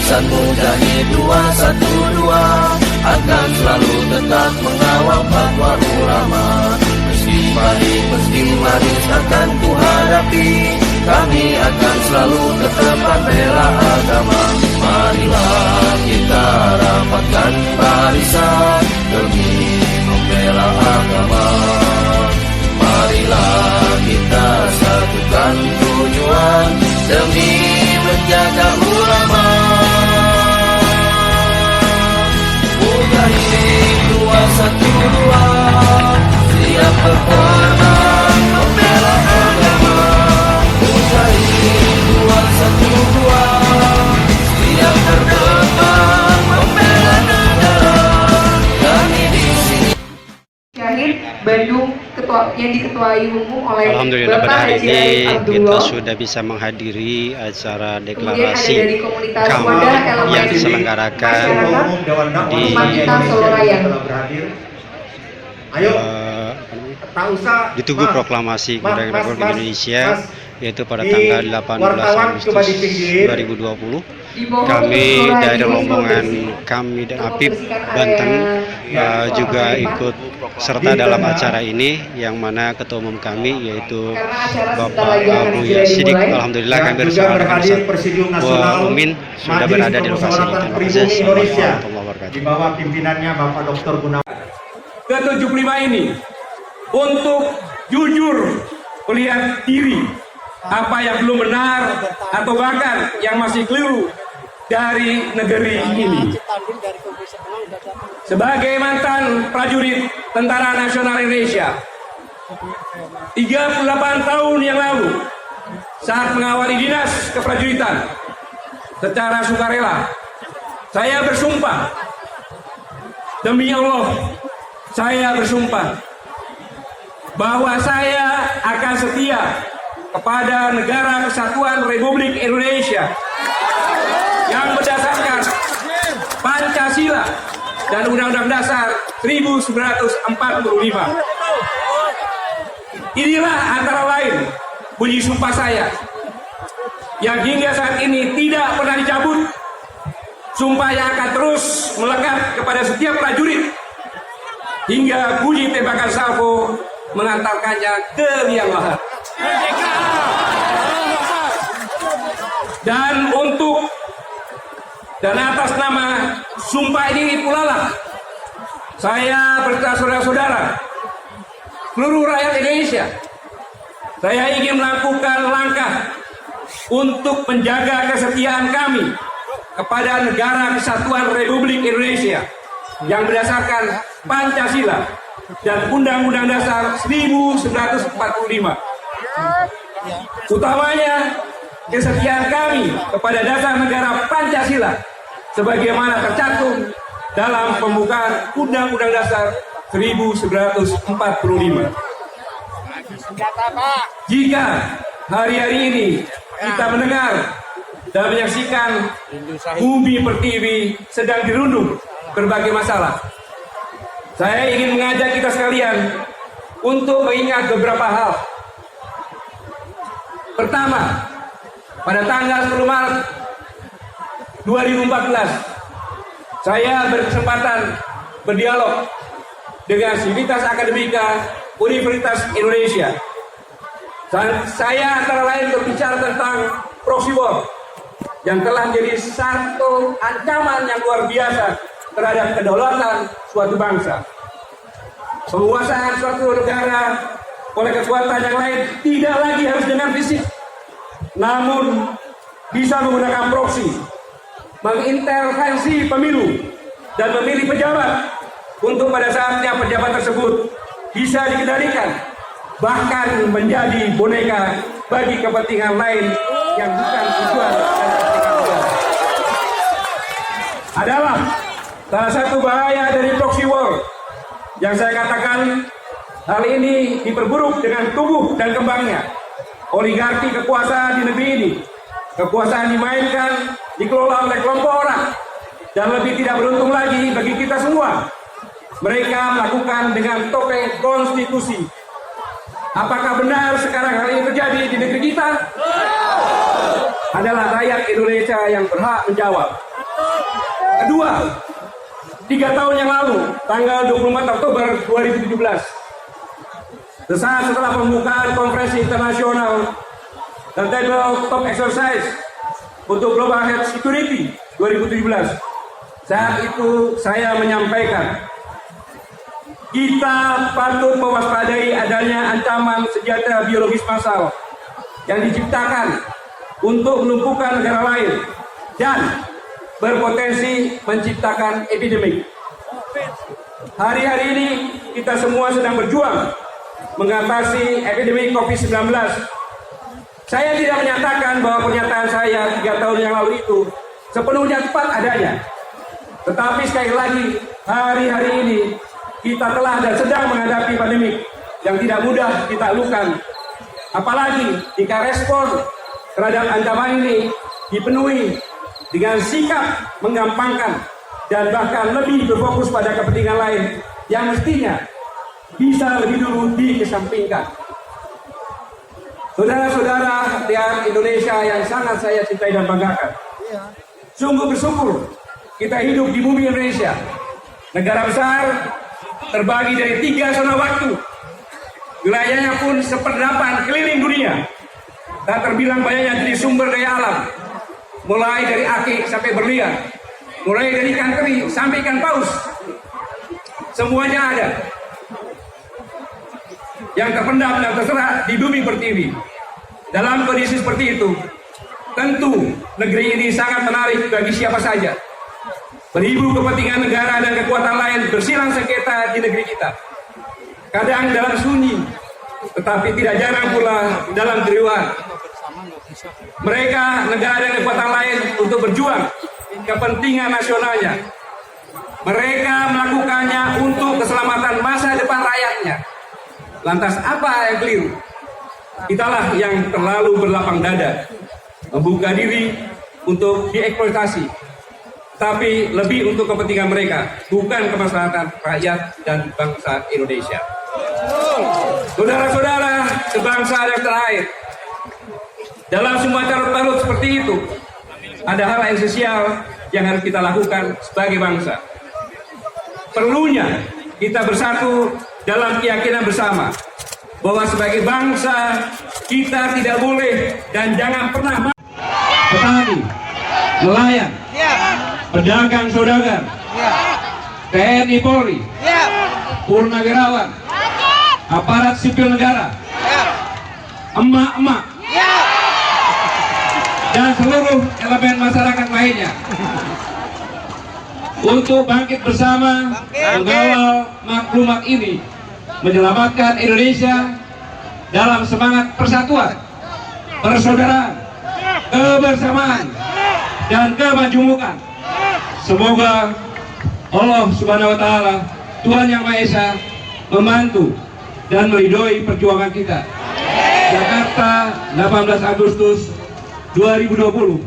Barisan Mujahid 212 akan selalu tetap mengawal fatwa ulama. Meski pahit, meski manis akan ku hadapi, kami akan selalu tetap membela agama. Marilah kita rapatkan barisan demi membela agama. Marilah kita satukan tujuan demi menjaga ulama. Mujahid 212 siap berkorban membela agama. Mujahid 212 siap berkorban membela negara. Kami di sini. Syahid Bandung yang diketuai umum oleh Alhamdulillah Bapak pada hari Haji ini Aib kita Abdullah. sudah bisa menghadiri acara Kemudian ada deklarasi dari komunitas KAM wadah elemen yang diselenggarakan di Kita Solo Raya. Ayo, di Tugu Proklamasi Kemerdekaan Republik Indonesia, yaitu pada tanggal 18 Agustus 2020. Kami dari rombongan kami dan Apip Banten juga ikut serta dalam acara ini, yang mana ketua umum kami yaitu Bapak Buya Sidik. Alhamdulillah kami bersama dengan Ketua Umin sudah berada di lokasi ini. Terima kasih. Assalamualaikum warahmatullahi wabarakatuh. Di bawah pimpinannya Bapak Dr. Gunawan. Ke-75 ini untuk jujur melihat diri apa yang belum benar atau bahkan yang masih keliru dari negeri ini. Sebagai mantan prajurit Tentara Nasional Indonesia 38 tahun yang lalu, saat mengawali dinas keprajuritan secara sukarela, saya bersumpah, demi Allah, saya bersumpah bahwa saya akan setia kepada Negara Kesatuan Republik Indonesia yang berdasarkan Pancasila dan Undang-Undang Dasar 1945. Inilah antara lain bunyi sumpah saya yang hingga saat ini tidak pernah dicabut. Sumpah yang akan terus melekat kepada setiap prajurit hingga bunyi tembakan salvo mengantarkannya ke liang lahat. Dan atas nama sumpah ini pula lah saya berserta saudara-saudara seluruh rakyat Indonesia, saya ingin melakukan langkah untuk menjaga kesetiaan kami kepada Negara Kesatuan Republik Indonesia yang berdasarkan Pancasila dan Undang-Undang Dasar 1945. Utamanya kesetiaan kami kepada dasar negara Pancasila sebagaimana tercantum dalam pembukaan Undang-Undang Dasar 1945. Jika hari-hari ini kita mendengar dan menyaksikan bumi pertiwi sedang dirundung berbagai masalah, saya ingin mengajak kita sekalian untuk mengingat beberapa hal. Pertama, pada tanggal 10 Maret 2014, saya berkesempatan berdialog dengan Sivitas Akademika Universitas Indonesia. Saya antara lain berbicara tentang proxy war yang telah menjadi satu ancaman yang luar biasa terhadap kedaulatan suatu bangsa. Penguasaan suatu negara oleh kekuatan yang lain tidak lagi harus dengan fisik, namun bisa menggunakan proksi, mengintervensi pemilu dan memilih pejabat untuk pada saatnya pejabat tersebut bisa dikendalikan, bahkan menjadi boneka bagi kepentingan lain yang bukan tujuan dan kepentingan negara. Adalah salah satu bahaya dari proxy war yang saya katakan hal ini diperburuk dengan tumbuh dan kembangnya oligarki kekuasaan di negeri ini. Kekuasaan dimainkan, dikelola oleh kelompok orang, dan lebih tidak beruntung lagi bagi kita semua, mereka melakukan dengan topeng konstitusi. Apakah benar sekarang hal ini terjadi di negeri kita? Adalah rakyat Indonesia yang berhak menjawab. Kedua, 3 tahun yang lalu, tanggal 24 Oktober 2017, sesaat setelah pembukaan konferensi internasional dan Table Top Exercise untuk Global Health Security 2017, saat itu saya menyampaikan kita patut mewaspadai adanya ancaman senjata biologis massal yang diciptakan untuk melumpuhkan negara lain dan berpotensi menciptakan epidemik. Hari-hari ini kita semua sedang berjuang mengatasi epidemi COVID-19. Saya tidak menyatakan bahwa pernyataan saya 3 tahun yang lalu itu sepenuhnya tepat adanya. Tetapi sekali lagi, hari-hari ini kita telah dan sedang menghadapi pandemi yang tidak mudah ditaklukkan. Apalagi jika respon terhadap ancaman ini dipenuhi dengan sikap menggampangkan dan bahkan lebih berfokus pada kepentingan lain yang mestinya bisa lebih dulu dikesampingkan. Saudara-saudara yang Indonesia yang sangat saya cintai dan banggakan, sungguh bersyukur kita hidup di bumi Indonesia, negara besar terbagi dari 3 zona waktu. Wilayahnya pun seperdepan keliling dunia. Tak terbilang banyaknya dari sumber daya alam, mulai dari akik sampai berlian, mulai dari ikan teri sampai ikan paus, semuanya ada yang terpendam dan terserah di bumi pertiwi. Dalam kondisi seperti itu, tentu negeri ini sangat menarik bagi siapa saja. Beribu kepentingan negara dan kekuatan lain bersilang sengketa di negeri kita. Kadang dalam sunyi, tetapi tidak jarang pula dalam keriuhan. Mereka, negara dan kekuatan lain untuk berjuang kepentingan nasionalnya. Mereka melakukannya untuk keselamatan masa depan rakyatnya. Lantas apa yang keliru? Kitalah yang terlalu berlapang dada, membuka diri untuk dieksploitasi, tapi lebih untuk kepentingan mereka, bukan kemaslahatan rakyat dan bangsa Indonesia. Saudara-saudara sebangsa yang terakhir, dalam semua carut-marut seperti itu, ada hal esensial yang harus kita lakukan sebagai bangsa. Perlunya kita bersatu dalam keyakinan bersama bahwa sebagai bangsa kita tidak boleh dan jangan pernah petani, nelayan, pedagang saudagar, TNI Polri, purnawirawan, aparat sipil negara, emak-emak, dan seluruh elemen masyarakat lainnya untuk bangkit bersama mengawal maklumat ini, menyelamatkan Indonesia dalam semangat persatuan, persaudaraan, kebersamaan, dan kemajumukan. Semoga Allah Subhanahu wa Ta'ala, Tuhan Yang Maha Esa, membantu dan meridhoi perjuangan kita. Jakarta, 18 Agustus 2020,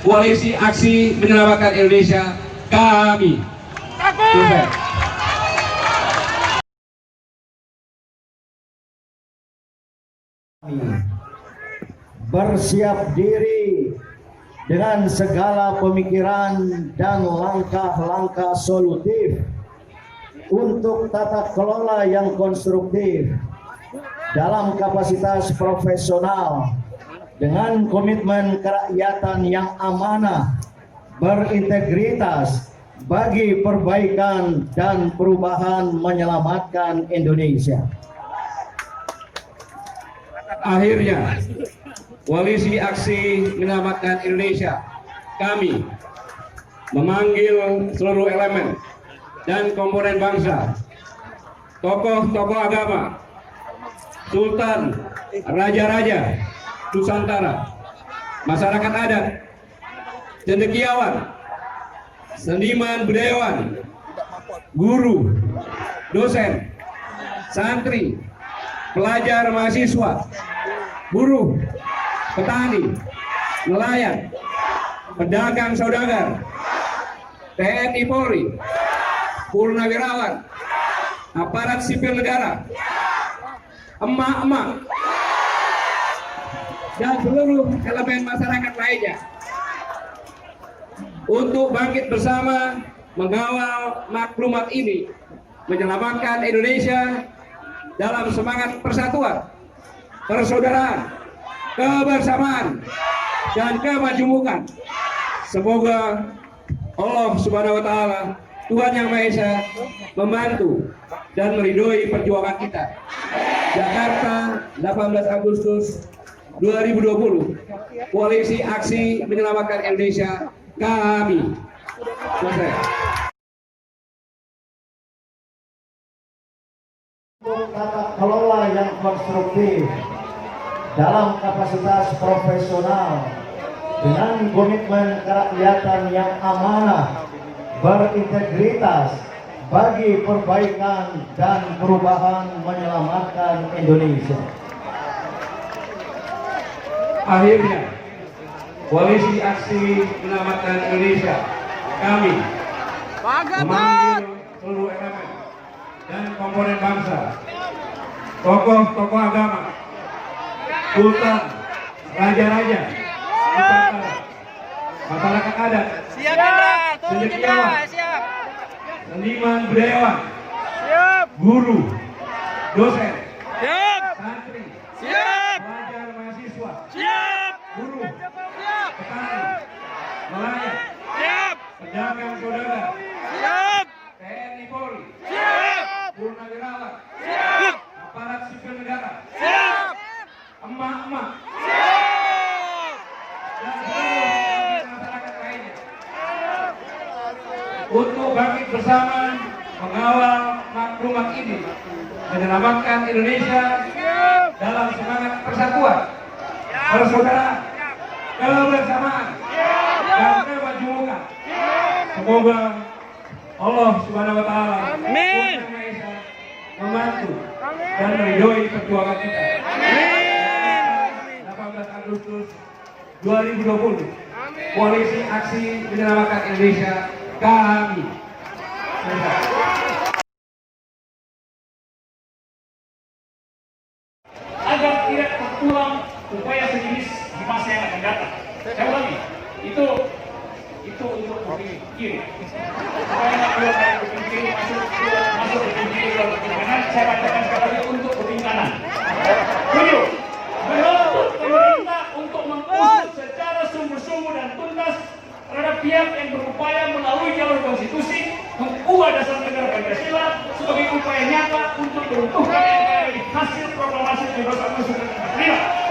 Koalisi Aksi Menyelamatkan Indonesia, kami. Bersiap diri dengan segala pemikiran dan langkah-langkah solutif untuk tata kelola yang konstruktif dalam kapasitas profesional dengan komitmen kerakyatan yang amanah, berintegritas bagi perbaikan dan perubahan menyelamatkan Indonesia. Akhirnya, Koalisi Aksi Menyelamatkan Indonesia, kami memanggil seluruh elemen dan komponen bangsa, tokoh-tokoh agama, sultan, raja-raja Nusantara, masyarakat adat, cendekiawan, seniman budayawan, guru, dosen, santri, pelajar mahasiswa, buruh, petani, nelayan, pedagang saudagar, TNI Polri, purnawirawan, aparat sipil negara, emak-emak, dan seluruh elemen masyarakat lainnya untuk bangkit bersama mengawal maklumat ini, menyelamatkan Indonesia dalam semangat persatuan, persaudaraan, kebersamaan, dan kemajemukan. Semoga Allah Subhanahu wa Ta'ala, Tuhan Yang Maha Esa, membantu dan meridhoi perjuangan kita. Jakarta, 18 Agustus 2020, Koalisi Aksi Menyelamatkan Indonesia, kami. Selesai. Tata kelola yang konstruktif dalam kapasitas profesional dengan komitmen kerakyatan yang amanah, berintegritas bagi perbaikan dan perubahan menyelamatkan Indonesia. Akhirnya, Koalisi Aksi Menyelamatkan Indonesia, kami memanggil seluruh elemen dan komponen bangsa, tokoh-tokoh agama, sultan, raja-raja, masyarakat adat, cendekiawan, seniman budayawan, guru, dosen, santri, pelajar mahasiswa, guru, petani, nelayan, pedagang saudara, TNI Polri, purnawirawan, aparat sipil negara, emak-emak, dan seluruh masyarakat lainnya, untuk bangkit bersama mengawal maklumat ini, menyelamatkan Indonesia dalam semangat persatuan, persaudaraan, kebersamaan, dan kemajemukan. Semoga Allah Subhanahu wa Ta'ala, Tuhan Yang Maha Esa, membantu dan meridhoi perjuangan kita. 18 Agustus 2020, Koalisi Aksi Menyelamatkan Indonesia, kami. Agar tidak terulang upaya sejenis di masa yang akan datang. Saya ulangi, itu untuk kuping kiri. Supaya nggak keluar dari kuping kiri masuk kuping kiri ke kuping kanan, saya bacakan sekali lagi untuk kuping kanan. Tujuh, menuntut pemerintah untuk mengusut secara sungguh-sungguh dan tuntas terhadap pihak yang berupaya melalui jalur konstitusi mengubah dasar negara Pancasila sebagai upaya nyata untuk meruntuhkan NKRI hasil proklamasi 17 Agustus 1945.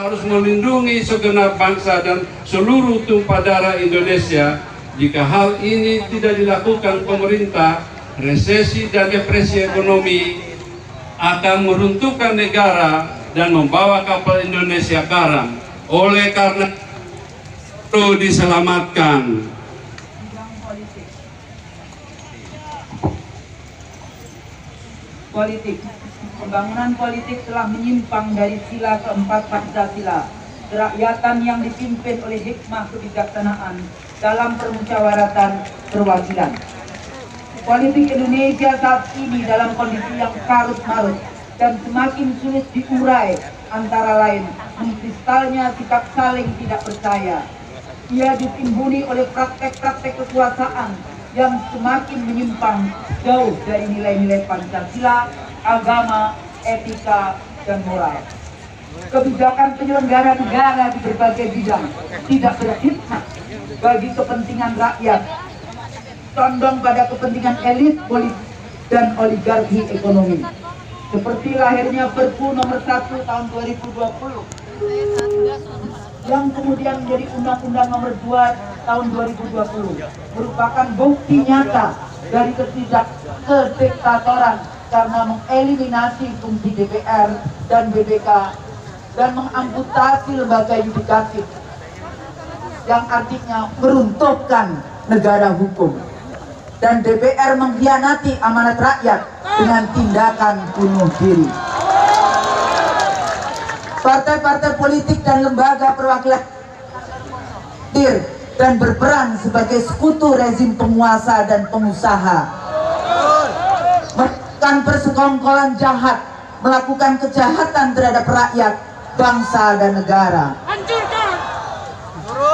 Harus melindungi segenap bangsa dan seluruh tumpah darah Indonesia. Jika hal ini tidak dilakukan pemerintah, resesi dan depresi ekonomi akan meruntuhkan negara dan membawa kapal Indonesia karam. Oleh karena perlu diselamatkan. Politik. Pembangunan politik telah menyimpang dari sila keempat Pancasila, kerakyatan yang dipimpin oleh hikmah kebijaksanaan dalam permusyawaratan perwakilan. Politik Indonesia saat ini dalam kondisi yang karut-marut dan semakin sulit diurai, antara lain mengkristalnya sikap saling tidak percaya. Ia ditimbuni oleh praktek-praktek kekuasaan yang semakin menyimpang jauh dari nilai-nilai Pancasila, agama, etika, dan moral. Kebijakan penyelenggara negara di berbagai bidang tidak berkhidmat bagi kepentingan rakyat, condong pada kepentingan elit politik dan oligarki ekonomi. Seperti lahirnya Perpu nomor 1 tahun 2020 yang kemudian menjadi Undang-Undang nomor 2 tahun 2020 merupakan bukti nyata dari kediktatoran karena mengeliminasi fungsi DPR dan BPK dan mengamputasi lembaga yudikatif yang artinya meruntuhkan negara hukum, dan DPR mengkhianati amanat rakyat dengan tindakan bunuh diri. Partai-partai politik dan lembaga perwakilan hadir dan berperan sebagai sekutu rezim penguasa dan pengusaha. melakukan persekongkolan jahat, melakukan kejahatan terhadap rakyat, bangsa dan negara.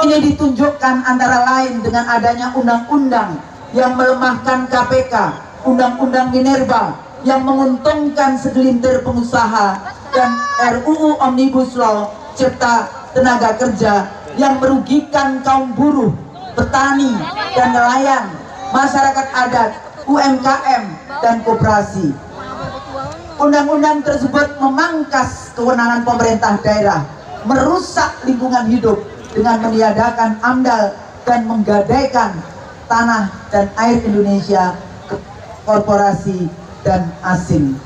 Ini ditunjukkan antara lain dengan adanya undang-undang yang melemahkan KPK, undang-undang Minerba yang menguntungkan segelintir pengusaha, dan RUU Omnibus Law Cipta Tenaga Kerja yang merugikan kaum buruh, petani dan nelayan, masyarakat adat, UMKM dan koperasi. Undang-undang tersebut memangkas kewenangan pemerintah daerah, merusak lingkungan hidup dengan meniadakan AMDAL dan menggadaikan tanah dan air Indonesia ke korporasi dan asing.